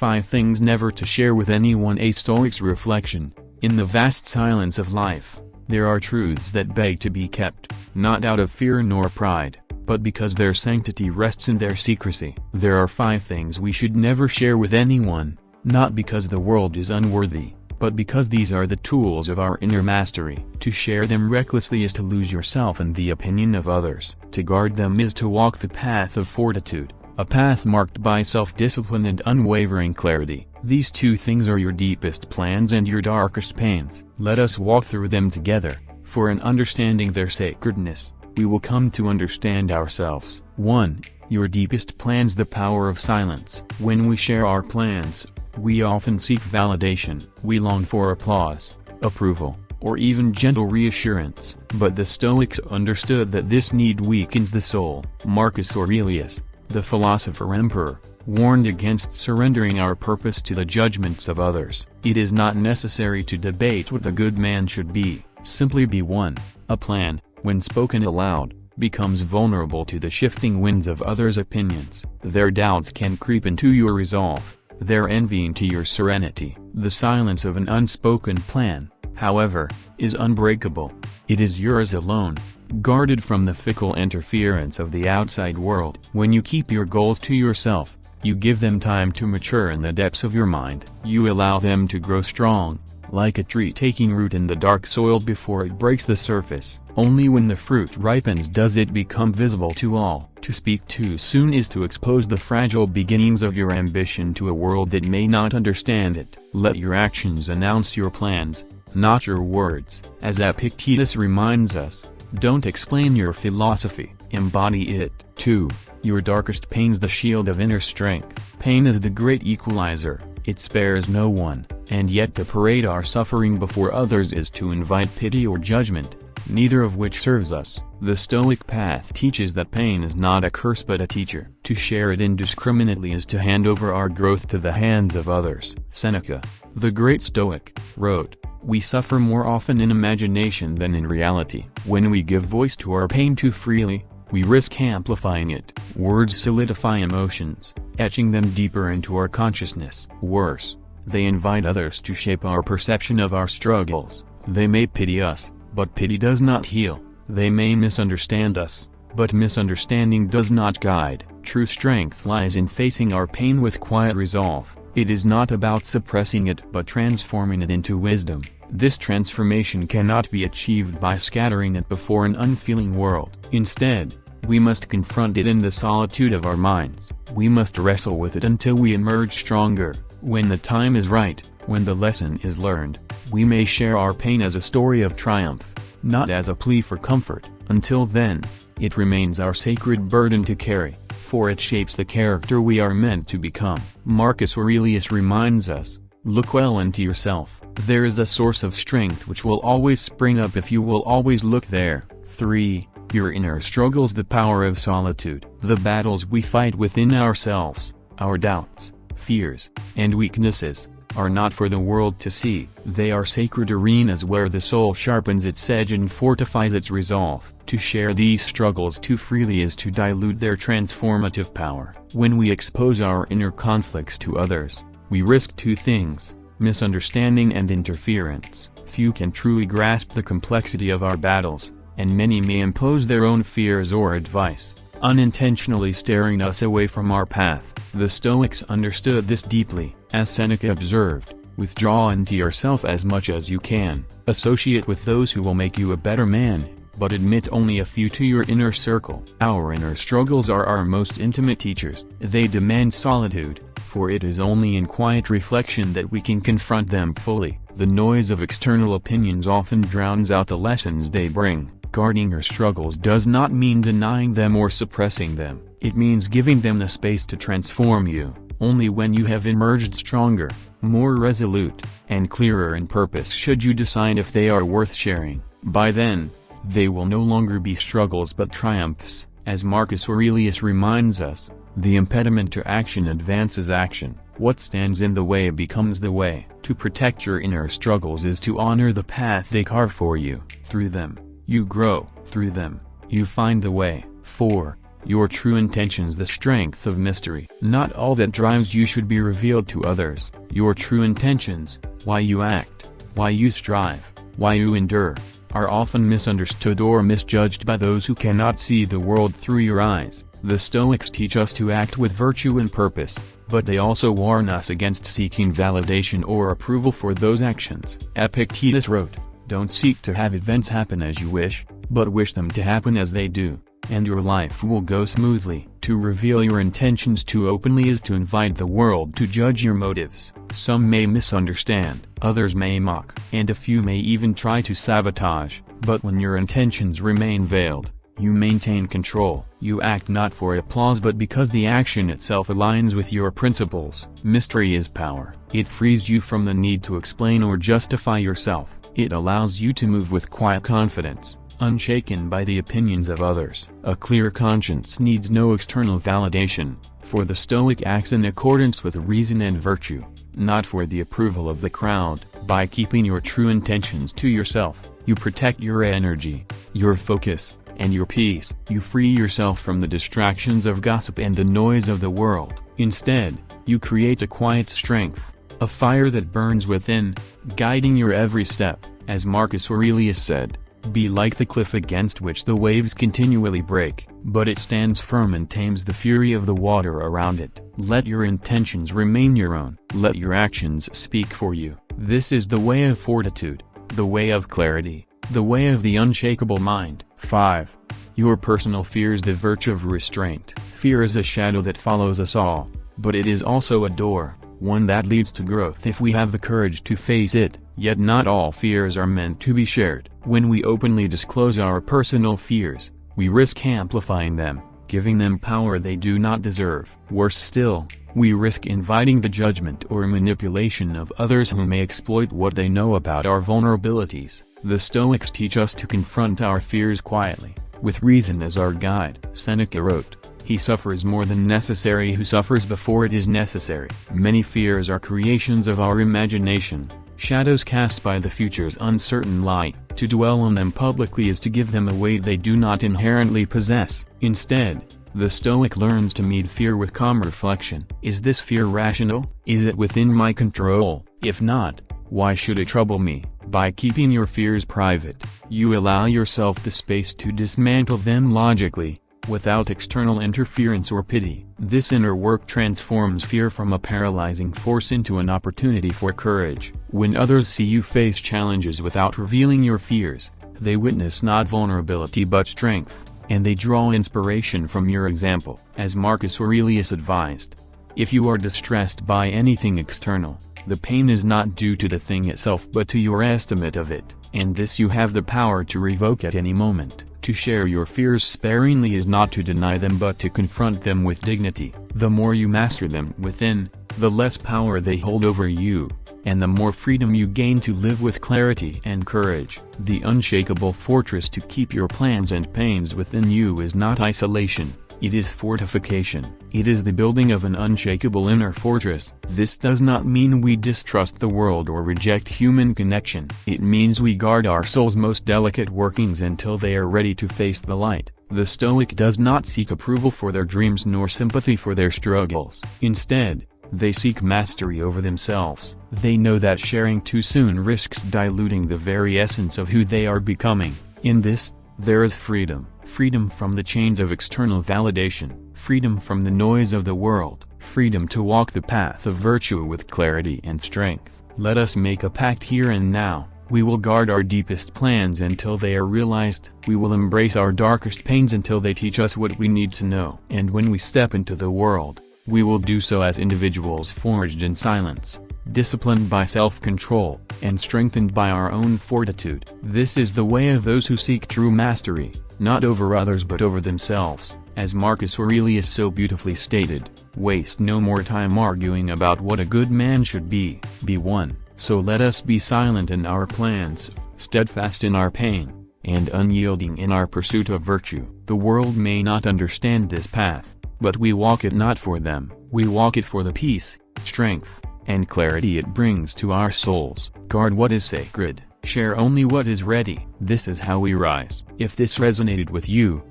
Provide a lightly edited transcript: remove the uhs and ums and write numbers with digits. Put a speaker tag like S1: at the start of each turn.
S1: 5 things never to share with anyone. A Stoic's reflection. In the vast silence of life, there are truths that beg to be kept, not out of fear nor pride, but because their sanctity rests in their secrecy. There are 5 things we should never share with anyone, not because the world is unworthy, but because these are the tools of our inner mastery. To share them recklessly is to lose yourself and the opinion of others. To guard them is to walk the path of fortitude, a path marked by self-discipline and unwavering clarity. These 2 things are your deepest plans and your darkest pains. Let us walk through them together, for in understanding their sacredness, we will come to understand ourselves. 1. Your deepest plans. The power of silence. When we share our plans, we often seek validation. We long for applause, approval, or even gentle reassurance. But the Stoics understood that this need weakens the soul. Marcus Aurelius, the philosopher-emperor, warned against surrendering our purpose to the judgments of others. It is not necessary to debate what the good man should be, simply be one. A plan, when spoken aloud, becomes vulnerable to the shifting winds of others' opinions. Their doubts can creep into your resolve, their envy into your serenity. The silence of an unspoken plan, however, is unbreakable. It is yours alone, guarded from the fickle interference of the outside world. When you keep your goals to yourself, you give them time to mature in the depths of your mind. You allow them to grow strong, like a tree taking root in the dark soil before it breaks the surface. Only when the fruit ripens does it become visible to all. To speak too soon is to expose the fragile beginnings of your ambition to a world that may not understand it. Let your actions announce your plans, not your words. As Epictetus reminds us, don't explain your philosophy, embody it. 2. Your darkest pains. The shield of inner strength. Pain is the great equalizer, it spares no one, and yet to parade our suffering before others is to invite pity or judgment, neither of which serves us. The Stoic path teaches that pain is not a curse but a teacher. To share it indiscriminately is to hand over our growth to the hands of others. Seneca, the great Stoic, wrote, "We suffer more often in imagination than in reality." When we give voice to our pain too freely, we risk amplifying it. Words solidify emotions, etching them deeper into our consciousness. Worse, they invite others to shape our perception of our struggles. They may pity us, but pity does not heal. They may misunderstand us, but misunderstanding does not guide. True strength lies in facing our pain with quiet resolve. It is not about suppressing it but transforming it into wisdom. This transformation cannot be achieved by scattering it before an unfeeling world. Instead, we must confront it in the solitude of our minds. We must wrestle with it until we emerge stronger. When the time is right, when the lesson is learned, we may share our pain as a story of triumph, not as a plea for comfort. Until then, it remains our sacred burden to carry, for it shapes the character we are meant to become. Marcus Aurelius reminds us, look well into yourself. There is a source of strength which will always spring up if you will always look there. 3. Your inner struggles. The power of solitude. The battles we fight within ourselves, our doubts, fears, and weaknesses, are not for the world to see. They are sacred arenas where the soul sharpens its edge and fortifies its resolve. To share these struggles too freely is to dilute their transformative power. When we expose our inner conflicts to others, we risk 2 things, misunderstanding and interference. Few can truly grasp the complexity of our battles, and many may impose their own fears or advice, unintentionally steering us away from our path. The Stoics understood this deeply. As Seneca observed, withdraw into yourself as much as you can. Associate with those who will make you a better man, but admit only a few to your inner circle. Our inner struggles are our most intimate teachers. They demand solitude, for it is only in quiet reflection that we can confront them fully. The noise of external opinions often drowns out the lessons they bring. Guarding your struggles does not mean denying them or suppressing them. It means giving them the space to transform you. Only when you have emerged stronger, more resolute, and clearer in purpose should you decide if they are worth sharing. By then, they will no longer be struggles but triumphs. As Marcus Aurelius reminds us, the impediment to action advances action. What stands in the way becomes the way. To protect your inner struggles is to honor the path they carve for you. Through them, you grow. Through them, you find the way. 4. your true intentions the strength of mystery. Not all that drives you should be revealed to others. Your true intentions, why you act, why you strive, why you endure, are often misunderstood or misjudged by those who cannot see the world through your eyes. The Stoics teach us to act with virtue and purpose, but they also warn us against seeking validation or approval for those actions. Epictetus wrote, "Don't seek to have events happen as you wish, but wish them to happen as they do, and your life will go smoothly." To reveal your intentions too openly is to invite the world to judge your motives. Some may misunderstand, others may mock, and a few may even try to sabotage, but when your intentions remain veiled, you maintain control. You act not for applause but because the action itself aligns with your principles. Mystery is power. It frees you from the need to explain or justify yourself. It allows you to move with quiet confidence, unshaken by the opinions of others. A clear conscience needs no external validation, for the Stoic acts in accordance with reason and virtue, not for the approval of the crowd. By keeping your true intentions to yourself, you protect your energy, your focus, and your peace. You free yourself from the distractions of gossip and the noise of the world. Instead, you create a quiet strength, a fire that burns within, guiding your every step. As Marcus Aurelius said, "Be like the cliff against which the waves continually break, but it stands firm and tames the fury of the water around it." Let your intentions remain your own. Let your actions speak for you. This is the way of fortitude, the way of clarity, the way of the unshakable mind. 5. Your personal fear is the virtue of restraint. Fear is a shadow that follows us all, but it is also a door, one that leads to growth if we have the courage to face it. Yet not all fears are meant to be shared. When we openly disclose our personal fears, we risk amplifying them, giving them power they do not deserve. Worse still, we risk inviting the judgment or manipulation of others who may exploit what they know about our vulnerabilities. The Stoics teach us to confront our fears quietly, with reason as our guide. Seneca wrote, "He suffers more than necessary who suffers before it is necessary." Many fears are creations of our imagination, shadows cast by the future's uncertain light. To dwell on them publicly is to give them a weight they do not inherently possess. Instead, the Stoic learns to meet fear with calm reflection. Is this fear rational? Is it within my control? If not, why should it trouble me? By keeping your fears private, you allow yourself the space to dismantle them logically, without external interference or pity. This inner work transforms fear from a paralyzing force into an opportunity for courage. When others see you face challenges without revealing your fears, they witness not vulnerability but strength, and they draw inspiration from your example. As Marcus Aurelius advised, if you are distressed by anything external, the pain is not due to the thing itself but to your estimate of it, and this you have the power to revoke at any moment. To share your fears sparingly is not to deny them but to confront them with dignity. The more you master them within, the less power they hold over you, and the more freedom you gain to live with clarity and courage. The unshakable fortress to keep your plans and pains within you is not isolation, it is fortification. It is the building of an unshakable inner fortress. This does not mean we distrust the world or reject human connection. It means we guard our soul's most delicate workings until they are ready to face the light. The Stoic does not seek approval for their dreams nor sympathy for their struggles. Instead, they seek mastery over themselves. They know that sharing too soon risks diluting the very essence of who they are becoming. In this, there is freedom. Freedom from the chains of external validation, freedom from the noise of the world, freedom to walk the path of virtue with clarity and strength. Let us make a pact here and now. We will guard our deepest plans until they are realized. We will embrace our darkest pains until they teach us what we need to know. And when we step into the world, we will do so as individuals forged in silence, disciplined by self-control, and strengthened by our own fortitude. This is the way of those who seek true mastery, not over others but over themselves. As Marcus Aurelius so beautifully stated, "Waste no more time arguing about what a good man should be one. So let us be silent in our plans, steadfast in our pain, and unyielding in our pursuit of virtue." The world may not understand this path, but we walk it not for them. We walk it for the peace, strength, and clarity it brings to our souls. Guard what is sacred, share only what is ready. This is how we rise. If this resonated with you,